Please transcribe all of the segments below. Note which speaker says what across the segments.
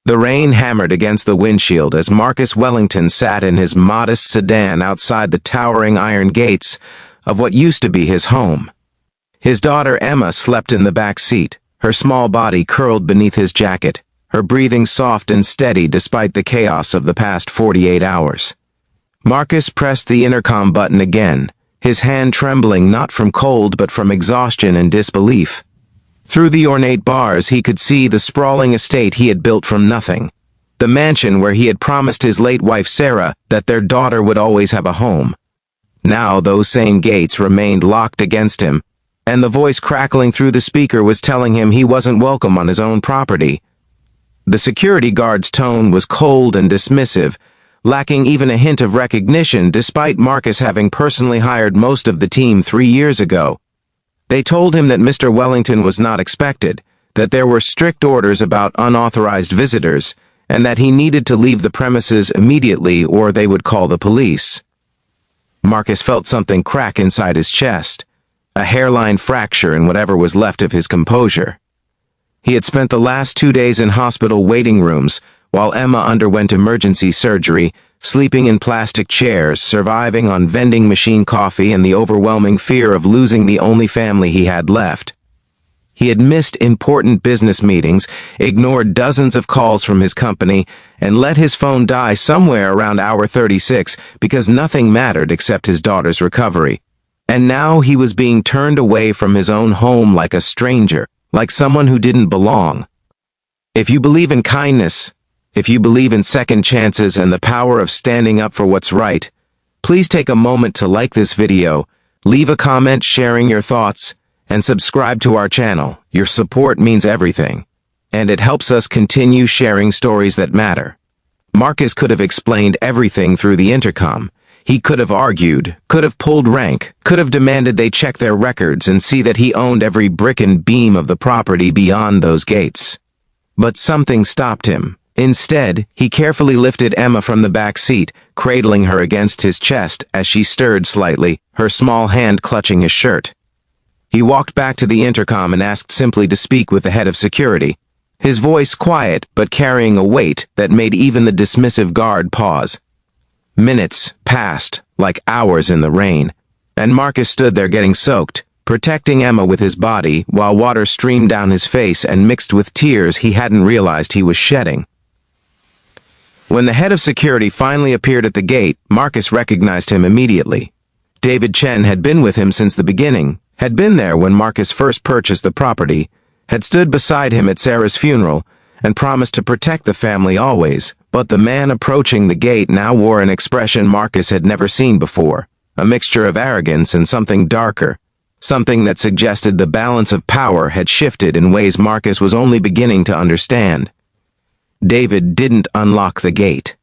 Speaker 1: The rain hammered against the windshield as Marcus Wellington sat in his modest sedan outside the towering iron gates of what used to be his home. His daughter Emma slept in the back seat, her small body curled beneath his jacket, her breathing soft and steady despite the chaos of the past 48 hours. Marcus pressed the intercom button again, his hand trembling not from cold but from exhaustion and disbelief. Through the ornate bars he could see the sprawling estate he had built from nothing, the mansion where he had promised his late wife Sarah that their daughter would always have a home. Now those same gates remained locked against him, and the voice crackling through the speaker was telling him he wasn't welcome on his own property. The security guard's tone was cold and dismissive, lacking even a hint of recognition despite Marcus having personally hired most of the team 3 years ago. They told him that Mr. Wellington was not expected, that there were strict orders about unauthorized visitors, and that he needed to leave the premises immediately or they would call the police. Marcus felt something crack inside his chest, a hairline fracture in whatever was left of his composure. He had spent the last 2 days in hospital waiting rooms, while Emma underwent emergency surgery, sleeping in plastic chairs, surviving on vending machine coffee and the overwhelming fear of losing the only family he had left. He had missed important business meetings, ignored dozens of calls from his company, and let his phone die somewhere around hour 36 because nothing mattered except his daughter's recovery. And now he was being turned away from his own home like a stranger, like someone who didn't belong. If you believe in kindness, if you believe in second chances and the power of standing up for what's right, please take a moment to like this video, leave a comment sharing your thoughts, and subscribe to our channel. Your support means everything, and it helps us continue sharing stories that matter. Marcus could have explained everything through the intercom. He could have argued, could have pulled rank, could have demanded they check their records and see that he owned every brick and beam of the property beyond those gates. But something stopped him. Instead, he carefully lifted Emma from the back seat, cradling her against his chest as she stirred slightly, her small hand clutching his shirt. He walked back to the intercom and asked simply to speak with the head of security, his voice quiet but carrying a weight that made even the dismissive guard pause. Minutes passed, like hours in the rain, and Marcus stood there getting soaked, protecting Emma with his body while water streamed down his face and mixed with tears he hadn't realized he was shedding. When the head of security finally appeared at the gate, Marcus recognized him immediately. David Chen had been with him since the beginning, had been there when Marcus first purchased the property, had stood beside him at Sarah's funeral, and promised to protect the family always, but the man approaching the gate now wore an expression Marcus had never seen before, a mixture of arrogance and something darker, something that suggested the balance of power had shifted in ways Marcus was only beginning to understand. David didn't unlock the gate.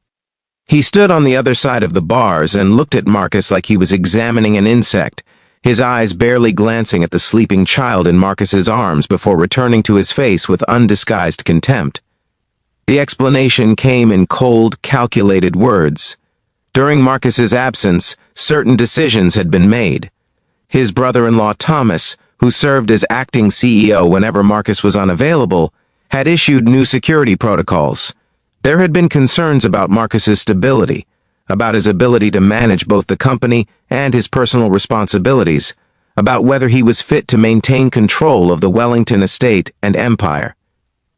Speaker 1: He stood on the other side of the bars and looked at Marcus like he was examining an insect, his eyes barely glancing at the sleeping child in Marcus's arms before returning to his face with undisguised contempt. The explanation came in cold, calculated words. During Marcus's absence, certain decisions had been made. His brother-in-law Thomas, who served as acting CEO whenever Marcus was unavailable, had issued new security protocols. There had been concerns about Marcus's stability, about his ability to manage both the company and his personal responsibilities, about whether he was fit to maintain control of the Wellington estate and empire.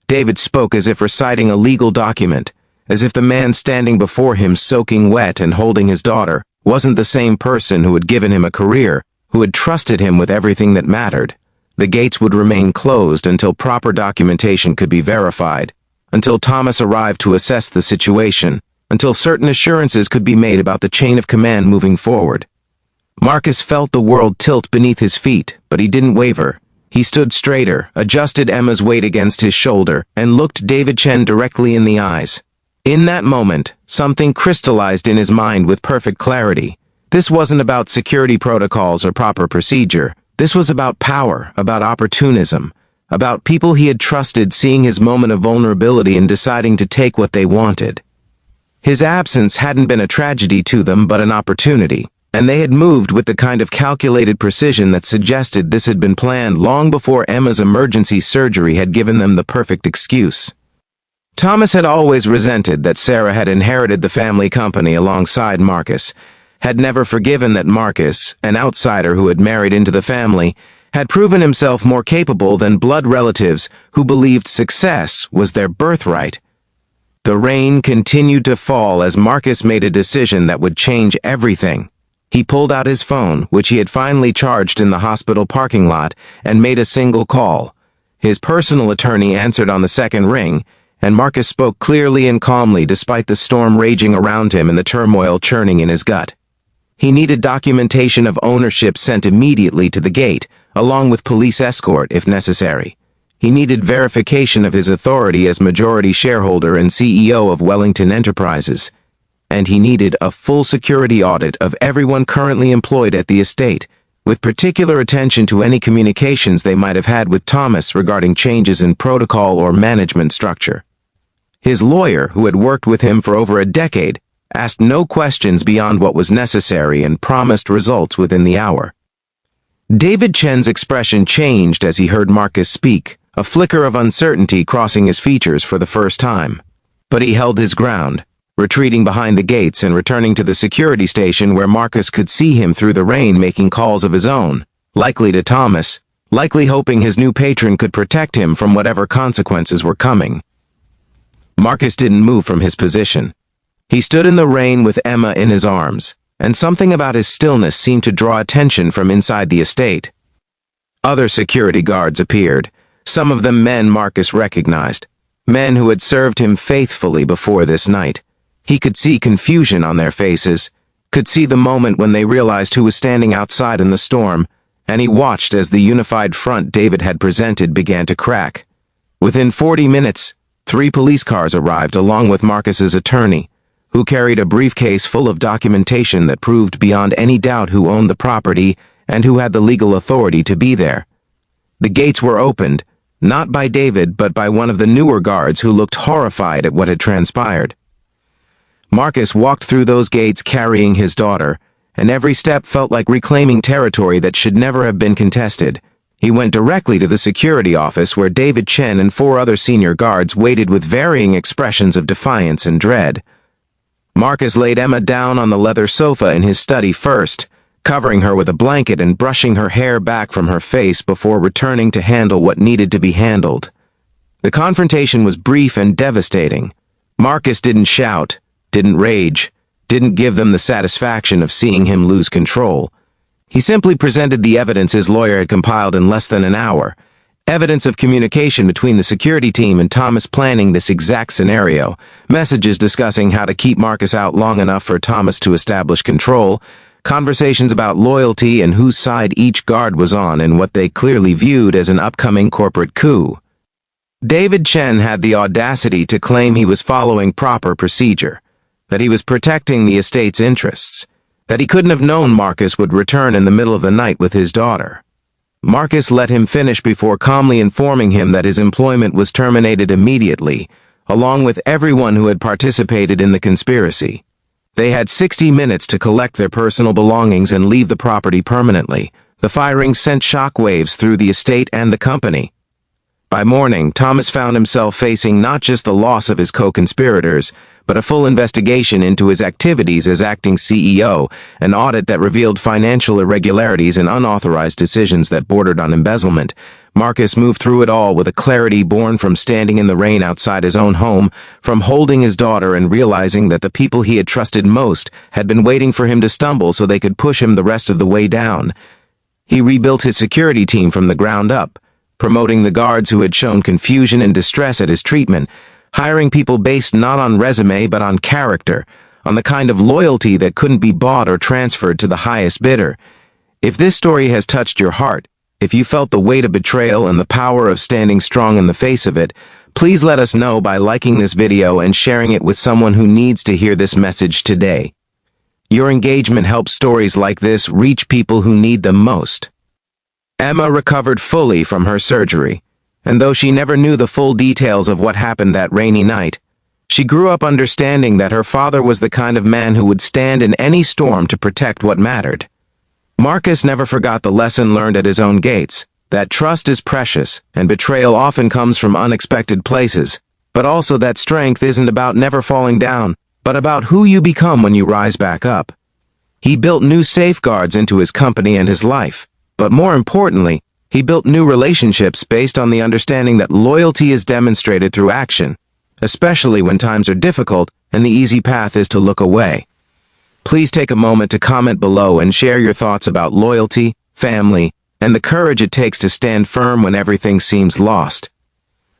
Speaker 1: David spoke as if reciting a legal document, as if the man standing before him soaking wet and holding his daughter wasn't the same person who had given him a career, who had trusted him with everything that mattered. The gates would remain closed until proper documentation could be verified, until Thomas arrived to assess the situation, until certain assurances could be made about the chain of command moving forward. Marcus felt the world tilt beneath his feet, but he didn't waver. He stood straighter, adjusted Emma's weight against his shoulder, and looked David Chen directly in the eyes. In that moment, something crystallized in his mind with perfect clarity. This wasn't about security protocols or proper procedure. This was about power, about opportunism, about people he had trusted seeing his moment of vulnerability and deciding to take what they wanted. His absence hadn't been a tragedy to them but an opportunity, and they had moved with the kind of calculated precision that suggested this had been planned long before Emma's emergency surgery had given them the perfect excuse. Thomas had always resented that Sarah had inherited the family company alongside Marcus, had never forgiven that Marcus, an outsider who had married into the family, had proven himself more capable than blood relatives who believed success was their birthright. The rain continued to fall as Marcus made a decision that would change everything. He pulled out his phone, which he had finally charged in the hospital parking lot, and made a single call. His personal attorney answered on the second ring, and Marcus spoke clearly and calmly despite the storm raging around him and the turmoil churning in his gut. He needed documentation of ownership sent immediately to the gate, along with police escort if necessary. He needed verification of his authority as majority shareholder and CEO of Wellington Enterprises. And he needed a full security audit of everyone currently employed at the estate, with particular attention to any communications they might have had with Thomas regarding changes in protocol or management structure. His lawyer, who had worked with him for over a decade, asked no questions beyond what was necessary and promised results within the hour. David Chen's expression changed as he heard Marcus speak, a flicker of uncertainty crossing his features for the first time. But he held his ground, retreating behind the gates and returning to the security station where Marcus could see him through the rain making calls of his own, likely to Thomas, likely hoping his new patron could protect him from whatever consequences were coming. Marcus didn't move from his position. He stood in the rain with Emma in his arms, and something about his stillness seemed to draw attention from inside the estate. Other security guards appeared, some of them men Marcus recognized, men who had served him faithfully before this night. He could see confusion on their faces, could see the moment when they realized who was standing outside in the storm, and he watched as the unified front David had presented began to crack. Within 40 minutes, 3 police cars arrived along with Marcus's attorney, who carried a briefcase full of documentation that proved beyond any doubt who owned the property and who had the legal authority to be there. The gates were opened, not by David but by one of the newer guards who looked horrified at what had transpired. Marcus walked through those gates carrying his daughter, and every step felt like reclaiming territory that should never have been contested. He went directly to the security office where David Chen and 4 other senior guards waited with varying expressions of defiance and dread. Marcus laid Emma down on the leather sofa in his study first, covering her with a blanket and brushing her hair back from her face before returning to handle what needed to be handled. The confrontation was brief and devastating. Marcus didn't shout, didn't rage, didn't give them the satisfaction of seeing him lose control. He simply presented the evidence his lawyer had compiled in less than an hour, evidence of communication between the security team and Thomas planning this exact scenario, messages discussing how to keep Marcus out long enough for Thomas to establish control, conversations about loyalty and whose side each guard was on in what they clearly viewed as an upcoming corporate coup. David Chen had the audacity to claim he was following proper procedure, that he was protecting the estate's interests, that he couldn't have known Marcus would return in the middle of the night with his daughter. Marcus let him finish before calmly informing him that his employment was terminated immediately, along with everyone who had participated in the conspiracy. They had 60 minutes to collect their personal belongings and leave the property permanently. The firing sent shockwaves through the estate and the company. By morning, Thomas found himself facing not just the loss of his co-conspirators, but a full investigation into his activities as acting CEO, an audit that revealed financial irregularities and unauthorized decisions that bordered on embezzlement. Marcus moved through it all with a clarity born from standing in the rain outside his own home, from holding his daughter and realizing that the people he had trusted most had been waiting for him to stumble so they could push him the rest of the way down. He rebuilt his security team from the ground up, promoting the guards who had shown confusion and distress at his treatment, hiring people based not on resume but on character, on the kind of loyalty that couldn't be bought or transferred to the highest bidder. If this story has touched your heart, if you felt the weight of betrayal and the power of standing strong in the face of it, please let us know by liking this video and sharing it with someone who needs to hear this message today. Your engagement helps stories like this reach people who need them most. Emma recovered fully from her surgery, and though she never knew the full details of what happened that rainy night, she grew up understanding that her father was the kind of man who would stand in any storm to protect what mattered. Marcus never forgot the lesson learned at his own gates, that trust is precious and betrayal often comes from unexpected places. but also that strength isn't about never falling down, but about who you become when you rise back up. He built new safeguards into his company and his life, but more importantly, he built new relationships based on the understanding that loyalty is demonstrated through action, especially when times are difficult and the easy path is to look away. Please take a moment to comment below and share your thoughts about loyalty, family, and the courage it takes to stand firm when everything seems lost.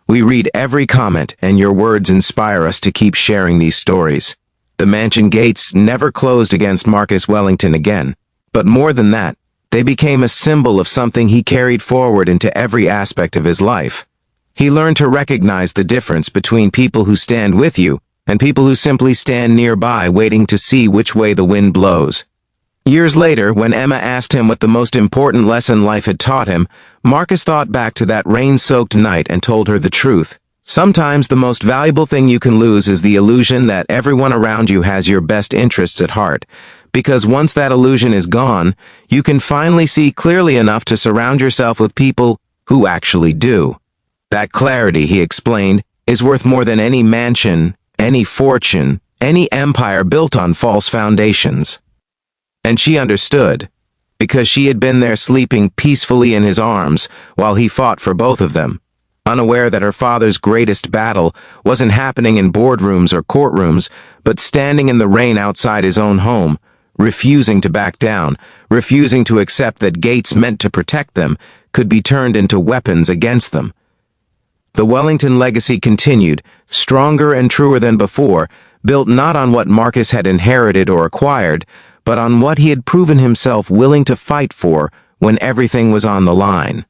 Speaker 1: We read every comment, and your words inspire us to keep sharing these stories. The mansion gates never closed against Marcus Wellington again, but more than that, they became a symbol of something he carried forward into every aspect of his life. He learned to recognize the difference between people who stand with you and people who simply stand nearby waiting to see which way the wind blows. Years later, when Emma asked him what the most important lesson life had taught him, Marcus thought back to that rain-soaked night and told her the truth. Sometimes the most valuable thing you can lose is the illusion that everyone around you has your best interests at heart, because once that illusion is gone, you can finally see clearly enough to surround yourself with people who actually do. That clarity, he explained, is worth more than any mansion, any fortune, any empire built on false foundations. And she understood, because she had been there sleeping peacefully in his arms while he fought for both of them, unaware that her father's greatest battle wasn't happening in boardrooms or courtrooms, but standing in the rain outside his own home, refusing to back down, refusing to accept that gates meant to protect them could be turned into weapons against them. The Wellington legacy continued, stronger and truer than before, built not on what Marcus had inherited or acquired, but on what he had proven himself willing to fight for when everything was on the line.